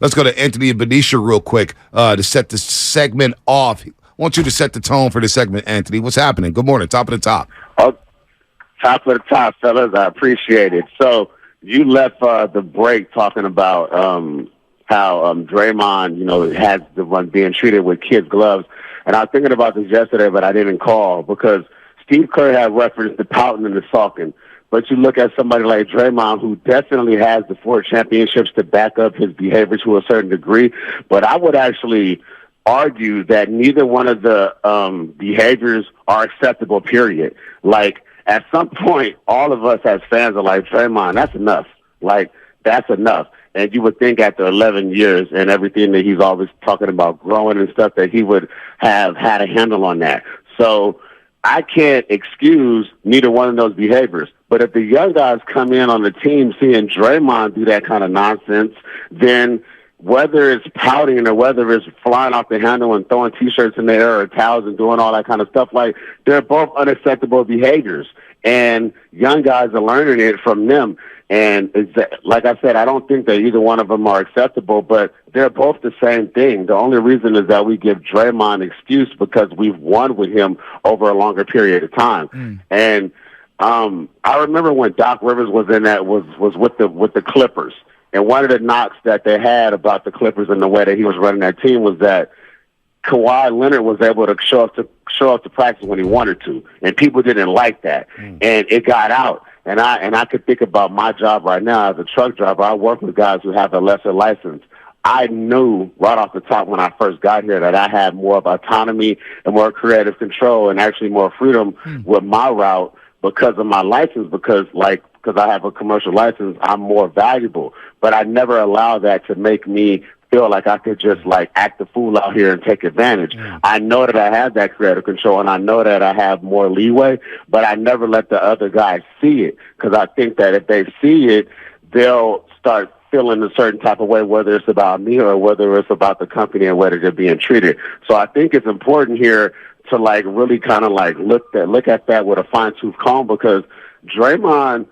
Let's go to Anthony and Benicia real quick to set the segment off. I want you to set the tone for the segment, Anthony. What's happening? Good morning. Top of the top. Oh, top of the top, fellas. I appreciate it. So you left the break talking about how Draymond, has the one being treated with kids' gloves. And I was thinking about this yesterday, but I didn't call because Steve Kerr had referenced the pouting and the sulking. But you look at somebody like Draymond, who definitely has the 4 championships to back up his behavior to a certain degree. But I would actually argue that neither one of the behaviors are acceptable, period. Like, at some point, all of us as fans are like, Draymond, that's enough. Like, that's enough. And you would think after 11 years and everything that he's always talking about growing and stuff that he would have had a handle on that. So I can't excuse neither one of those behaviors. But if the young guys come in on the team seeing Draymond do that kind of nonsense, then whether it's pouting or whether it's flying off the handle and throwing T-shirts in the air or towels and doing all that kind of stuff, like, they're both unacceptable behaviors. And young guys are learning it from them. And like I said, I don't think that either one of them are acceptable, but they're both the same thing. The only reason is that we give Draymond excuse because we've won with him over a longer period of time. And I remember when Doc Rivers was in that was with the Clippers, and one of the knocks that they had about the Clippers and the way that he was running that team was that Kawhi Leonard was able to show up to practice when he wanted to, and people didn't like that, and it got out. And I could think about my job right now as a truck driver. I work with guys who have a lesser license. I knew right off the top when I first got here that I had more of autonomy and more creative control and actually more freedom with my route because of my license, because I have a commercial license, I'm more valuable. But I never allowed that to make me feel like I could just act the fool out here and take advantage. I know that I have that creative control and I know that I have more leeway, but I never let the other guys see it because I think that if they see it, they'll start feeling a certain type of way, whether it's about me or whether it's about the company and whether they're being treated. So I think it's important here to really kind of look at that with a fine-tooth comb because Draymond,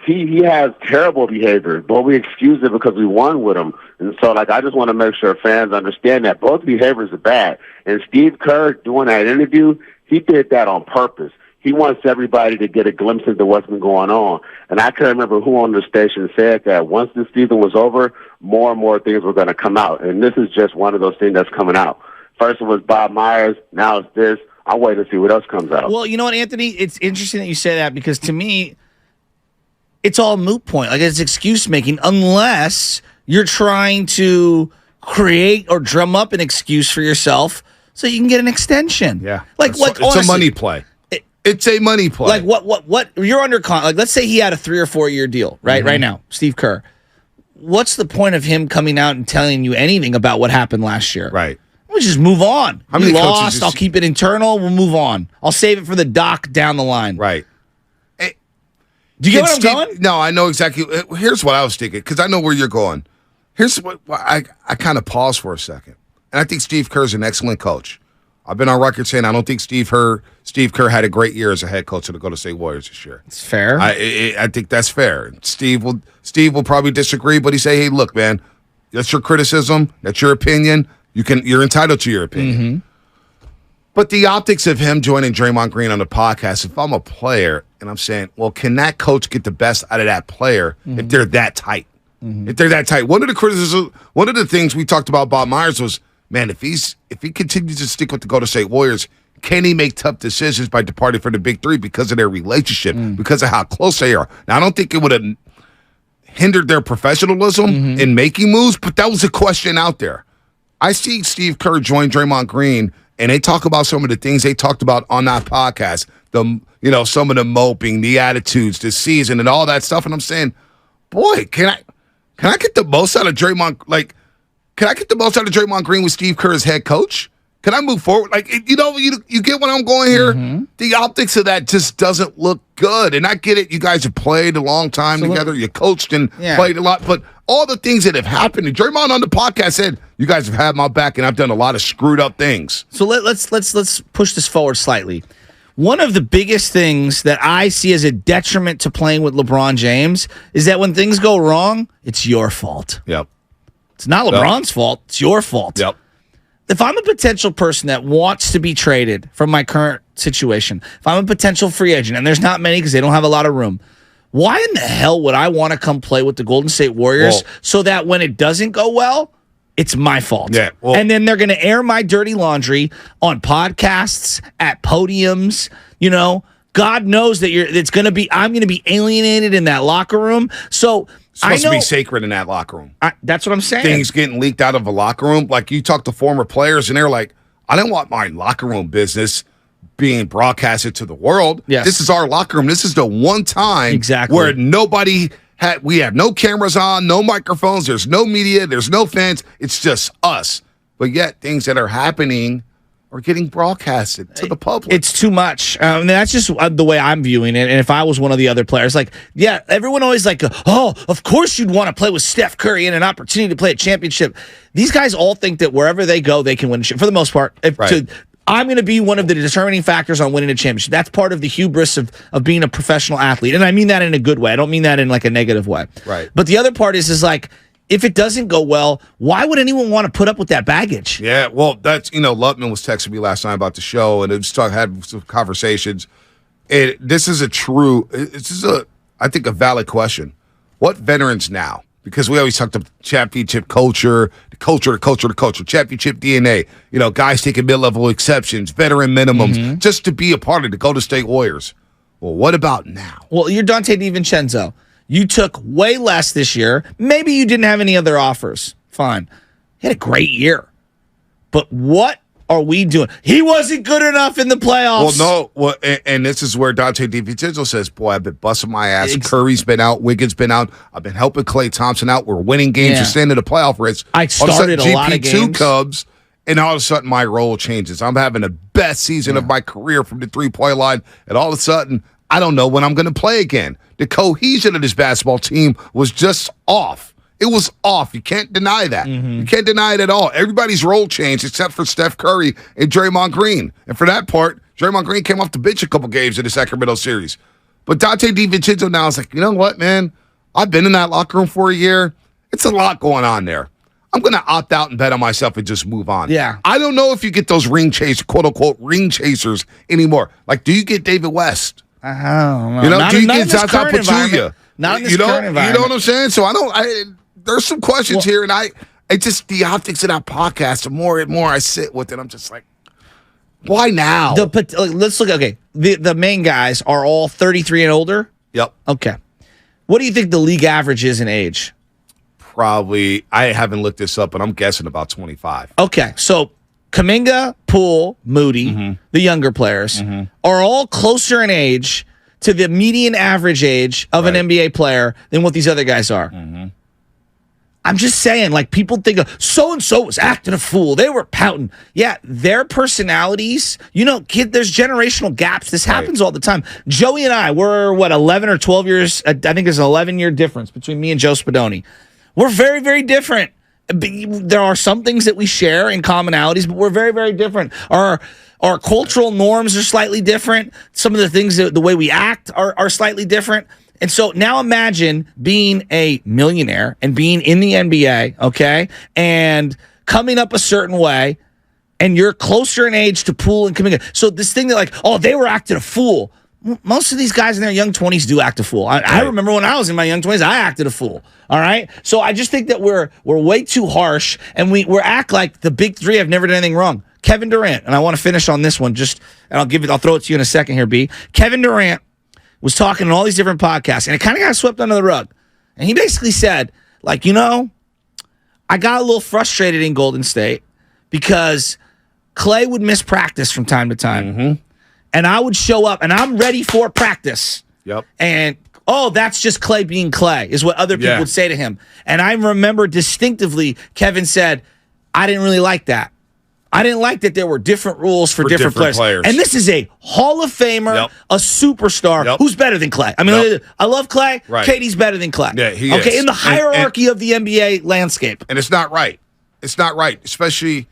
he has terrible behavior, but we excuse it because we won with him. And so, I just want to make sure fans understand that both behaviors are bad. And Steve Kerr, doing that interview, he did that on purpose. He wants everybody to get a glimpse into what's been going on. And I can't remember who on the station said that once the season was over, more and more things were going to come out. And this is just one of those things that's coming out. First it was Bob Myers, now it's this. I'll wait to see what else comes out. Well, you know what, Anthony? It's interesting that you say that because to me, it's all moot point. It's excuse making unless you're trying to create or drum up an excuse for yourself so you can get an extension. Yeah. It's a money play. It's a money play. What you're under let's say he had a 3 or 4 year deal, right? Right now, Steve Kerr. What's the point of him coming out and telling you anything about what happened last year? Right. We'll just move on. We lost. I'll keep keep it internal. We'll move on. I'll save it for the doc down the line. Right. Do you get where I'm going? No, I know exactly. Here's what I was thinking, because I know where you're going. Here's what I kind of paused for a second. And I think Steve Kerr's an excellent coach. I've been on record saying I don't think Steve Kerr had a great year as a head coach of the Golden State Warriors this year. It's fair. I think that's fair. Steve will probably disagree, but he say, hey, look, man, that's your criticism. That's your opinion. You're entitled to your opinion. But the optics of him joining Draymond Green on the podcast, if I'm a player and I'm saying, well, can that coach get the best out of that player if they're that tight? If they're that tight. One of the things we talked about Bob Myers was, man, if he continues to stick with the Golden State Warriors, can he make tough decisions by departing from the Big Three because of their relationship, because of how close they are? Now, I don't think it would have hindered their professionalism in making moves, but that was a question out there. I see Steve Kerr join Draymond Green, and they talk about some of the things they talked about on that podcast, some of the moping, the attitudes, the season, and all that stuff. And I'm saying, boy, can I get the most out of Draymond? Can I get the most out of Draymond Green with Steve Kerr as head coach? Can I move forward? You get what I'm going here? The optics of that just doesn't look good. And I get it. You guys have played a long time together. You coached and played a lot. But all the things that have happened, and Draymond on the podcast said, you guys have had my back and I've done a lot of screwed up things. So let's push this forward slightly. One of the biggest things that I see as a detriment to playing with LeBron James is that when things go wrong, it's your fault. Yep. It's not LeBron's fault. It's your fault. Yep. If I'm a potential person that wants to be traded from my current situation, if I'm a potential free agent, and there's not many because they don't have a lot of room, why in the hell would I want to come play with the Golden State Warriors so that when it doesn't go well, it's my fault? Yeah, well, and then they're going to air my dirty laundry on podcasts, at podiums, God knows that I'm going to be alienated in that locker room. So it's supposed to be sacred in that locker room. That's what I'm saying. Things getting leaked out of a locker room. Like, you talk to former players, and they're like, I don't want my locker room business being broadcasted to the world. Yes. This is our locker room. This is the one time exactly where we have no cameras on, no microphones, there's no media, there's no fans. It's just us. But yet, things that are happening are getting broadcasted to the public. It's too much. That's just the way I'm viewing it. And if I was one of the other players, everyone always of course you'd want to play with Steph Curry and an opportunity to play a championship. These guys all think that wherever they go, they can win a championship. For the most part, I'm going to be one of the determining factors on winning a championship. That's part of the hubris of being a professional athlete. And I mean that in a good way. I don't mean that in a negative way. Right. But the other part is if it doesn't go well, why would anyone want to put up with that baggage? Yeah, well, that's, Lutman was texting me last night about the show, and had some conversations. This is I think, a valid question. What veterans now? Because we always talk to championship culture, the culture, championship DNA. Guys taking mid-level exceptions, veteran minimums, just to be a part of the Golden State Warriors. Well, what about now? Well, you're Dante DiVincenzo. You took way less this year. Maybe you didn't have any other offers. Fine. He had a great year. But what are we doing? He wasn't good enough in the playoffs. Well, no. And this is where Dante DiVincenzo says, boy, I've been busting my ass. Curry's been out. Wiggins been out. I've been helping Klay Thompson out. We're winning games. We're staying in the playoff race. I started a lot of games. GP2 Cubs, and all of a sudden my role changes. I'm having the best season of my career from the three-point line, and all of a sudden I don't know when I'm going to play again. The cohesion of this basketball team was just off. It was off. You can't deny that. You can't deny it at all. Everybody's role changed except for Steph Curry and Draymond Green. And for that part, Draymond Green came off the bench a couple games in the Sacramento series. But Dante DiVincenzo now is like, you know what, man? I've been in that locker room for a year. It's a lot going on there. I'm going to opt out and bet on myself and just move on. Yeah. I don't know if you get those quote-unquote ring chasers anymore. Like, do you get David West? I don't know. Do you get Zaza Pachulia? Not in this current environment. You know what I'm saying? So there's some questions here, and it's just the optics of that podcast. The more and more I sit with it, I'm just like, why now? Let's look. Okay, the main guys are all 33 and older. Yep. Okay. What do you think the league average is in age? Probably, I haven't looked this up, but I'm guessing about 25. Okay, so Kuminga, Poole, Moody, the younger players, are all closer in age to the median average age of an NBA player than what these other guys are. I'm just saying, people think so-and-so was acting a fool. They were pouting. Yeah, their personalities, there's generational gaps. This happens all the time. Joey and I, we're, 11 or 12 years? I think there's an 11-year difference between me and Joe Spadoni. We're very, very different. There are some things that we share in commonalities, but we're very, very different. Our cultural norms are slightly different. Some of the things, the way we act are slightly different. And so now imagine being a millionaire and being in the NBA, okay, and coming up a certain way, and you're closer in age to Poole and Kuminga. So this thing that they were acting a fool. Most of these guys in their young 20s do act a fool. I remember when I was in my young 20s, I acted a fool. All right? So I just think that we're way too harsh, and we act like the big three have never done anything wrong. Kevin Durant, and I want to finish on this one, and I'll throw it to you in a second here, B. Kevin Durant was talking on all these different podcasts, and it kind of got swept under the rug. And he basically said, I got a little frustrated in Golden State because Klay would miss practice from time to time. And I would show up, and I'm ready for practice. Yep. And, that's just Klay being Klay, is what other people would say to him. And I remember distinctively Kevin said, I didn't really like that. I didn't like that there were different rules for different players. And this is a Hall of Famer, a superstar, who's better than Klay. I mean, I love Klay. Right. KD's better than Klay. Yeah, he is. Okay, in the hierarchy of the NBA landscape. And it's not right. It's not right, especially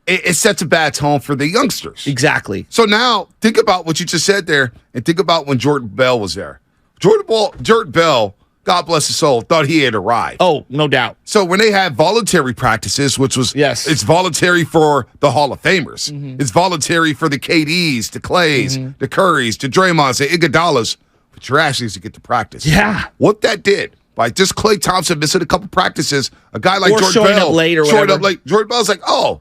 it sets a bad tone for the youngsters. Exactly. So now think about what you just said there, and think about when Jordan Bell was there. Jordan Bell God bless his soul, thought he had arrived. Oh, no doubt. So when they had voluntary practices, which was, it's voluntary for the Hall of Famers. It's voluntary for the KDs, the Clays, the Currys, the Draymonds, the Iguodalas, but you're actually to get to practice. Yeah. What that did, by just Klay Thompson missing a couple practices, a guy like Jordan showing Bell, up late or whatever. Jordan Bell's like, oh,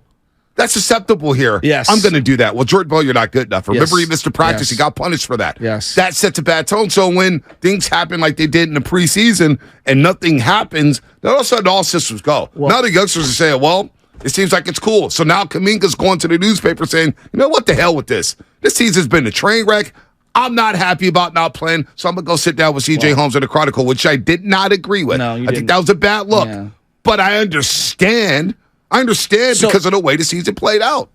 that's acceptable here. Yes. I'm going to do that. Well, Jordan Bell, you're not good enough. Remember, he missed a practice. Yes. He got punished for that. Yes. That sets a bad tone. So when things happen like they did in the preseason and nothing happens, then all of a sudden all systems go. Well, now the youngsters are saying, well, it seems like it's cool. So now Kuminga's going to the newspaper saying, you know what the hell with this? This season's been a train wreck. I'm not happy about not playing, so I'm going to go sit down with C.J. Holmes in the Chronicle, which I did not agree with. No, you I think that was a bad look. Yeah. But I understand. Because of the way the season played out.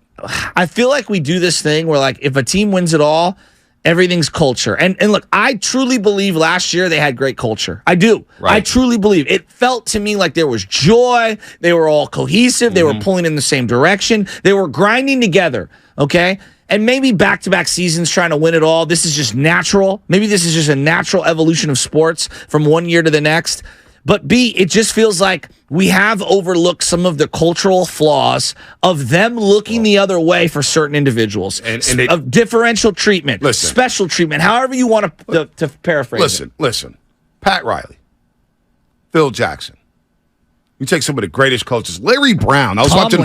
I feel like we do this thing where, like, if a team wins it all, everything's culture. And look, I truly believe last year they had great culture. I do. Right. I truly believe. It felt to me like there was joy. They were all cohesive. They were pulling in the same direction. They were grinding together, okay? And maybe back-to-back seasons trying to win it all. This is just natural. Maybe this is just a natural evolution of sports from one year to the next. But B, it just feels like we have overlooked some of the cultural flaws of them looking the other way for certain individuals. And of differential treatment, special treatment, however you want to paraphrase it. Listen. Pat Riley, Phil Jackson. You take some of the greatest coaches. Larry Brown. I was watching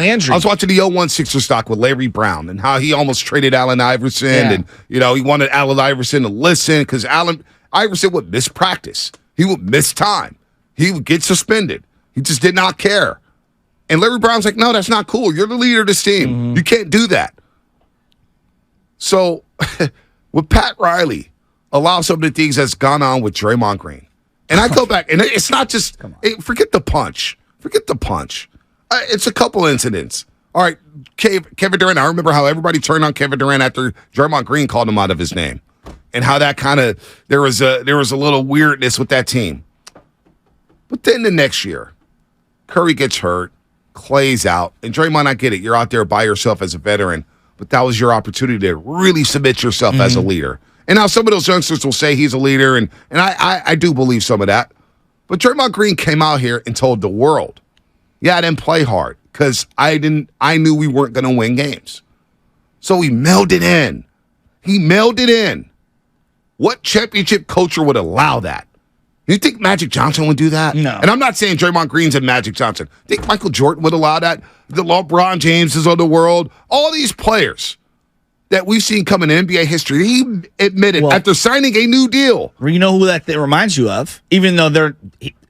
the 01 Sixers stock with Larry Brown and how he almost traded Allen Iverson. Yeah. And, he wanted Allen Iverson to listen because Allen Iverson would miss practice. He would miss time. He would get suspended. He just did not care. And Larry Brown's like, no, that's not cool. You're the leader of this team. You can't do that. So with Pat Riley, allow some of the things that's gone on with Draymond Green. And I go back, and it's not just, forget the punch. Forget the punch. It's a couple incidents. All right, Kevin Durant, I remember how everybody turned on Kevin Durant after Draymond Green called him out of his name. And how that kind of, there was a little weirdness with that team. But then the next year, Curry gets hurt, Clay's out, and Draymond, I get it. You're out there by yourself as a veteran, but that was your opportunity to really submit yourself as a leader. And now some of those youngsters will say he's a leader, and I do believe some of that. But Draymond Green came out here and told the world, yeah, I didn't play hard because I knew we weren't going to win games. So he melded in. What championship culture would allow that? You think Magic Johnson would do that? No. And I'm not saying Draymond Green's and Magic Johnson. Think Michael Jordan would allow that? The LeBron Jameses of the world, all these players that we've seen come in NBA history, he admitted after signing a new deal. You know who that reminds you of? Even though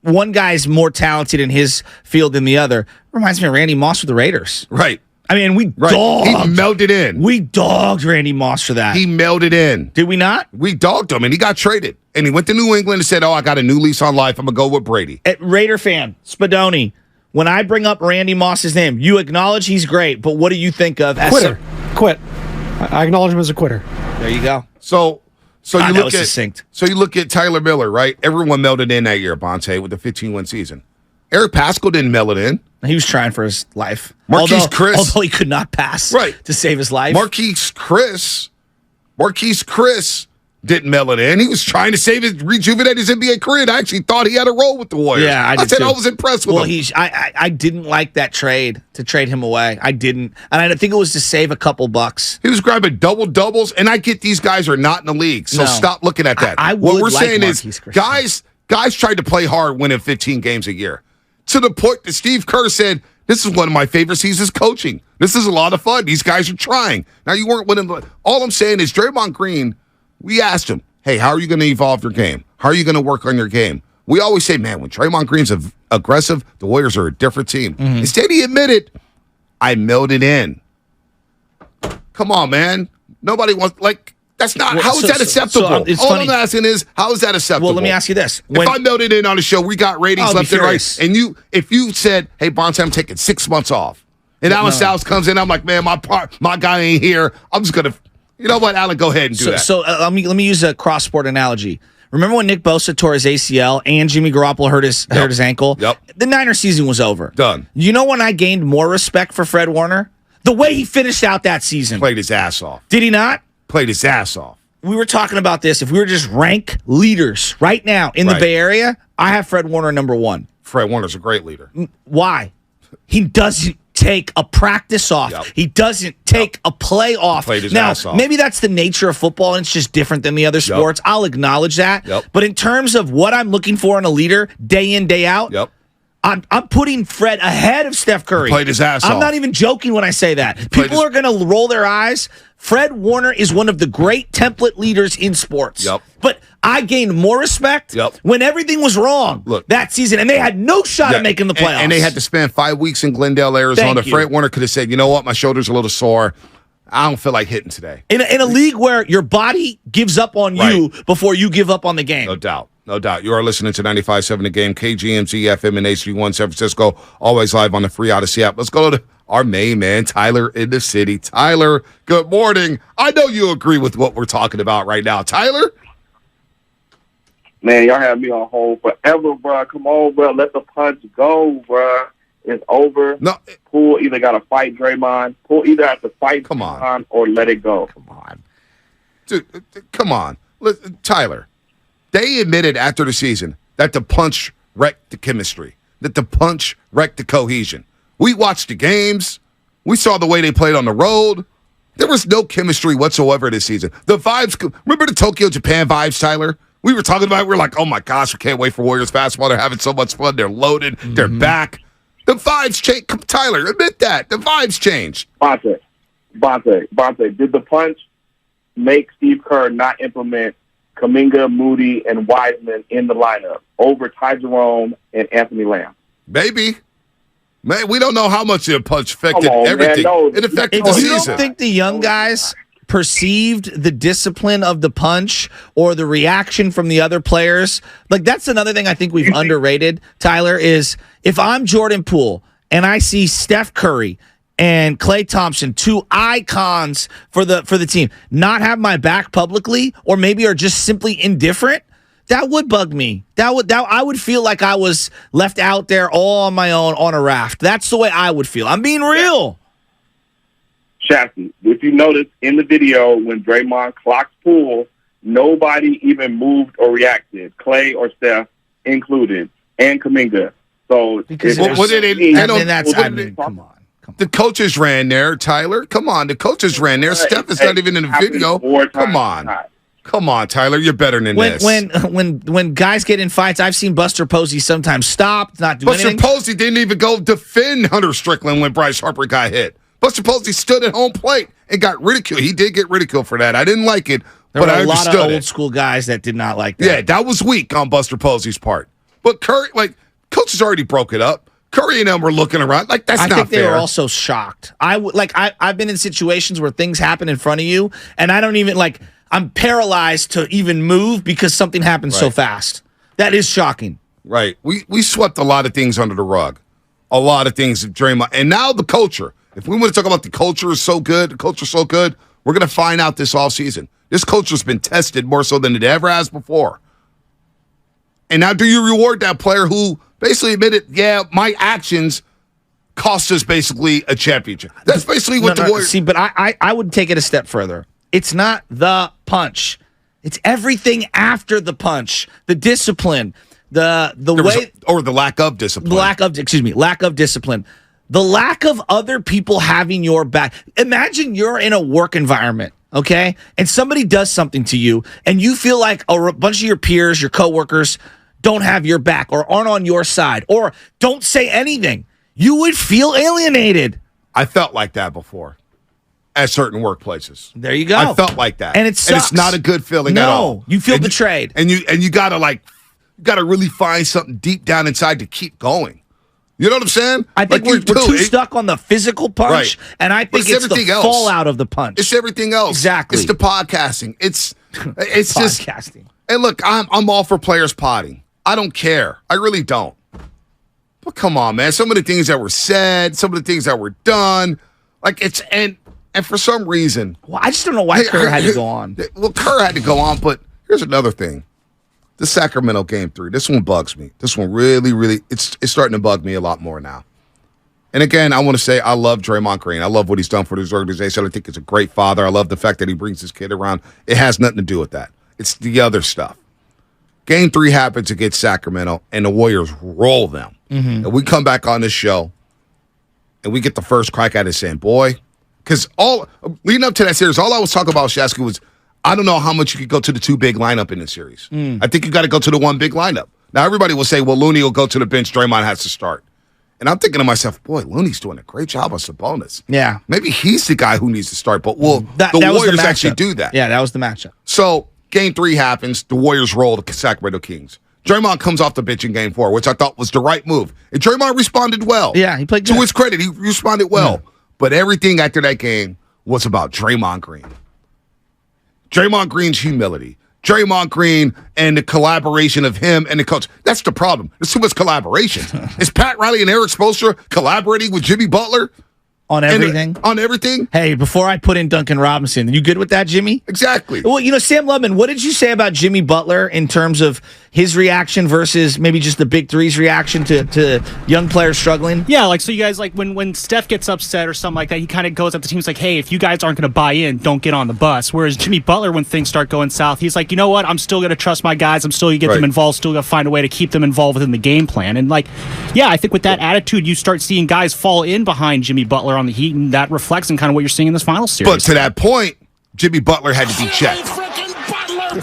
one guy's more talented in his field than the other, reminds me of Randy Moss with the Raiders. Right. I mean, we dogged. He melded in. We dogged Randy Moss for that. He melded in. Did we not? We dogged him, and he got traded. And he went to New England and said, I got a new lease on life. I'm going to go with Brady. Raider fan, Spadoni, when I bring up Randy Moss's name, you acknowledge he's great, but what do you think of? Quit. I acknowledge him as a quitter. There you go. So you look at succinct. So you look at Tyler Miller, right? Everyone melded in that year, Bonte, with the 15-win season. Eric Paschall didn't meld it in. He was trying for his life. Marquise Chris. Although he could not pass to save his life. Marquise Chris didn't meld it in. He was trying to rejuvenate his NBA career. And I actually thought he had a role with the Warriors. Yeah, I was impressed with him. I didn't like that trade, to trade him away. I didn't. And I think it was to save a couple bucks. He was grabbing double-doubles, and I get these guys are not in the league, so stop looking at that. What we're saying is guys tried to play hard winning 15 games a year. To the point that Steve Kerr said, this is one of my favorite seasons coaching. This is a lot of fun. These guys are trying. Now, you weren't winning. All I'm saying is Draymond Green, we asked him, hey, how are you going to evolve your game? How are you going to work on your game? We always say, man, when Draymond Green's aggressive, the Warriors are a different team. Instead, he admitted, I melded in. Come on, man. Nobody wants, that's not, how is that acceptable? All funny. I'm asking is, how is that acceptable? Well, let me ask you this. If I melded in on the show, we got ratings left and right. And if you said, hey, Bonte, I'm taking 6 months off, and Alan Styles comes in, I'm like, man, my guy ain't here. I'm just going to, you know what, Alan, go ahead and do that. So let me use a cross-sport analogy. Remember when Nick Bosa tore his ACL and Jimmy Garoppolo hurt his ankle? Yep. The Niners season was over. Done. You know when I gained more respect for Fred Warner? The way he finished out that season. Played his ass off. Did he not? Played his ass off. We were talking about this. If we were just rank leaders right now in the Bay Area, I have Fred Warner number 1. Fred Warner's a great leader. Why? He doesn't take a practice off. Yep. He doesn't take a play off. Played his Now, ass off. maybe that's the nature of football, and it's just different than the other sports. I'll acknowledge that. Yep. But in terms of what I'm looking for in a leader, day in, day out, Yep. I'm putting Fred ahead of Steph Curry. He played his ass I'm off. not even joking when I say that. People are going to roll their eyes. Fred Warner is one of the great template leaders in sports. Yep. But I gained more respect when everything was wrong that season, and they had no shot at making the playoffs. And they had to spend 5 weeks in Glendale, Arizona. Fred Warner could have said, you know what, my shoulder's a little sore. I don't feel like hitting today. In a league where your body gives up on you before you give up on the game. No doubt. No doubt. You are listening to 95.7 The Game, KGMZ FM and HD1 San Francisco, always live on the free Odyssey app. Let's go to our main man, Tyler in the city. Tyler, good morning. I know you agree with what we're talking about right now. Tyler? Man, y'all have me on hold forever, bro. Come on, bro. Let the punch go, bro. It's over. No. Poole either got to fight Draymond. Poole either has to fight Draymond or let it go. Come on. Dude, come on. Listen, Tyler, they admitted after the season that the punch wrecked the chemistry, that the punch wrecked the cohesion. We watched the games. We saw the way they played on the road. There was no chemistry whatsoever this season. The vibes, remember the Tokyo, Japan vibes, Tyler? We were talking about it. We were like, oh, my gosh, we can't wait for Warriors basketball. They're having so much fun. They're loaded. They're back. The vibes changed. Tyler, admit that. The vibes changed. Bonte, did the punch make Steve Kerr not implement Kuminga, Moody, and Wiseman in the lineup over Ty Jerome and Anthony Lamb? Maybe. Man, we don't know how much the punch affected everything. Man, no, it affected the If season. you don't think the young guys perceived the discipline of the punch or the reaction from the other players, like that's another thing I think we've underrated, Tyler, is if I'm Jordan Poole and I see Steph Curry and Klay Thompson, 2 icons for the team, not have my back publicly or maybe are just simply indifferent, that would bug me. I would feel like I was left out there all on my own on a raft. That's the way I would feel. I'm being real. Shasty, if you notice in the video when Draymond clocks Poole, nobody even moved or reacted, Klay or Steph included, and Kuminga. So because come on. The coaches ran there, Tyler. Come on, the coaches ran there. Steph is not even in the video. Come on, Tyler. You're better than this. When guys get in fights, I've seen Buster Posey sometimes stop, not do anything. Buster Posey didn't even go defend Hunter Strickland when Bryce Harper got hit. Buster Posey stood at home plate and got ridiculed. He did get ridiculed for that. I didn't like it, but I understood it. There were a lot of old school guys that did not like that. Yeah, that was weak on Buster Posey's part. But Curry, coaches already broke it up. Curry and them were looking around like that's not fair. I think they were also shocked. I've been in situations where things happen in front of you, and I don't even I'm paralyzed to even move because something happened so fast. That is shocking. Right. We swept a lot of things under the rug. A lot of things of Draymond. And now the culture. If we want to talk about the culture is so good, we're going to find out this offseason. This culture's been tested more so than it ever has before. And now do you reward that player who basically admitted, yeah, my actions cost us basically a championship? That's basically what the Warriors... See, but I would take it a step further. It's not the punch. It's everything after the punch. The discipline, the way... Or the lack of discipline. Lack of discipline. The lack of other people having your back. Imagine you're in a work environment, okay? And somebody does something to you, and you feel like a bunch of your peers, your coworkers, don't have your back or aren't on your side or don't say anything. You would feel alienated. I felt like that before at certain workplaces. There you go. I felt like that. And it sucks. And it's not a good feeling at all. No, you feel betrayed. And you gotta really find something deep down inside to keep going. You know what I'm saying? I think we're too stuck on the physical punch, and I think it's the fallout of the punch. It's everything else. Exactly. It's the podcasting. It's podcasting. And look, I'm all for players potting. I don't care. I really don't. But come on, man. Some of the things that were said, some of the things that were done, and for some reason, well, I just don't know why Kerr had to go on. Well, Kerr had to go on, but here's another thing. The Sacramento Game 3, this one bugs me. This one really, it's starting to bug me a lot more now. And again, I want to say I love Draymond Green. I love what he's done for this organization. I think he's a great father. I love the fact that he brings his kid around. It has nothing to do with that. It's the other stuff. Game 3 happens against Sacramento, and the Warriors roll them. And we come back on this show, and we get the first crack at it saying, boy, because leading up to that series, all I was talking about, Shasky, was I don't know how much you could go to the 2 big lineup in this series. I think you got to go to the 1 big lineup. Now, everybody will say, well, Looney will go to the bench, Draymond has to start. And I'm thinking to myself, boy, Looney's doing a great job on Sabonis. Yeah. Maybe he's the guy who needs to start, but the that was Warriors the actually matchup. do that. Yeah, that was the matchup. So Game 3 happens. The Warriors roll the Sacramento Kings. Draymond comes off the bench in Game 4, which I thought was the right move. And Draymond responded well. Yeah, he played To good. his credit, he responded well. But everything after that game was about Draymond Green. Draymond Green's humility. Draymond Green and the collaboration of him and the coach. That's the problem. There's too much collaboration. Is Pat Riley and Eric Spoelstra collaborating with Jimmy Butler? On everything? On everything? Hey, before I put in Duncan Robinson, you good with that, Jimmy? Exactly. Well, Sam Lubman, what did you say about Jimmy Butler in terms of his reaction versus maybe just the Big Three's reaction to young players struggling? Yeah, so you guys, when Steph gets upset or something like that, he kind of goes at the team, like, hey, if you guys aren't going to buy in, don't get on the bus. Whereas Jimmy Butler, when things start going south, he's like, you know what, I'm still going to trust my guys, I'm still going to get them involved, still going to find a way to keep them involved within the game plan. And I think with that attitude, you start seeing guys fall in behind Jimmy Butler on the Heat, and that reflects in kind of what you're seeing in this final series. But to that point, Jimmy Butler had to be checked.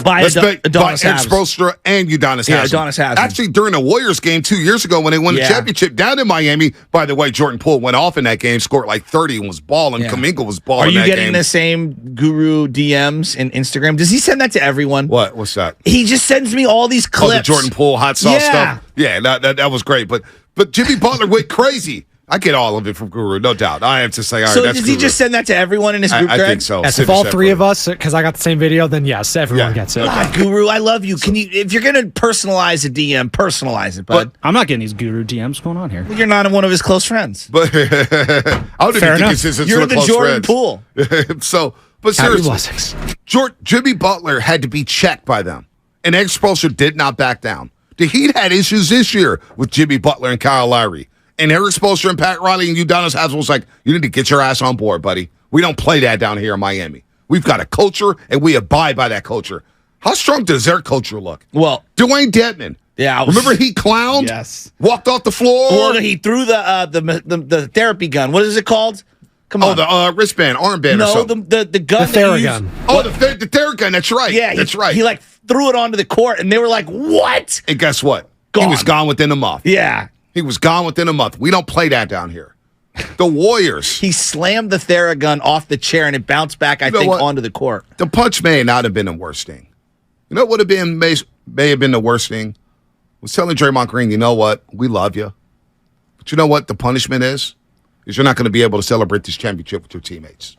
By By Eric Adonis Haslam. Spoelstra and Udonis Haslam. Yeah, Adonis Haslam. Actually, during the Warriors game 2 years ago when they won the championship down in Miami, by the way, Jordan Poole went off in that game, scored like 30 and was balling. Yeah. Kuminga was balling Are you that getting game. the same guru DMs in Instagram? Does he send that to everyone? What? What's that? He just sends me all these clips. Oh, the Jordan Poole hot sauce stuff? Yeah, that was great. But Jimmy Butler went crazy. I get all of it from Guru, no doubt. I have to say, all right, So that's does he Guru. just send that to everyone in his group I thread? think so. Yes, if all 3 of us, because I got the same video, then yes, everyone gets it. God, Guru, I love you. Can you, if you're gonna personalize a DM, personalize it, bud. I'm not getting these guru DMs. What's going on here? You're not one of his close friends. But I don't even think it's his You're the close Jordan friends. Poole. But Happy seriously, blessings. Jimmy Butler had to be checked by them, and Eric Spoelstra did not back down. The Heat had issues this year with Jimmy Butler and Kyle Lowry. And Eric Spoelstra and Pat Riley and Udonis Haslam was like, you need to get your ass on board, buddy. We don't play that down here in Miami. We've got a culture, and we abide by that culture. How strong does their culture look? Well, Dwayne Dedman. Yeah. Remember he clowned? Yes. Walked off the floor? Well, he threw the therapy gun. What is it called? Come on. Oh, the wristband, armband or no, something. the gun. The that you Theragun. use- Oh, the Theragun. That's right. Yeah, that's right. He threw it onto the court, and they were like, "What?" And guess what? Gone. He was gone within a month. Yeah. He was gone within a month. We don't play that down here. The Warriors. He slammed the Theragun off the chair, and it bounced back, I think, what? onto the court. The punch may not have been the worst thing. You know what would have been may have been the worst thing? Was telling Draymond Green, you know what? We love you. But you know what the punishment is? Is you're not going to be able to celebrate this championship with your teammates.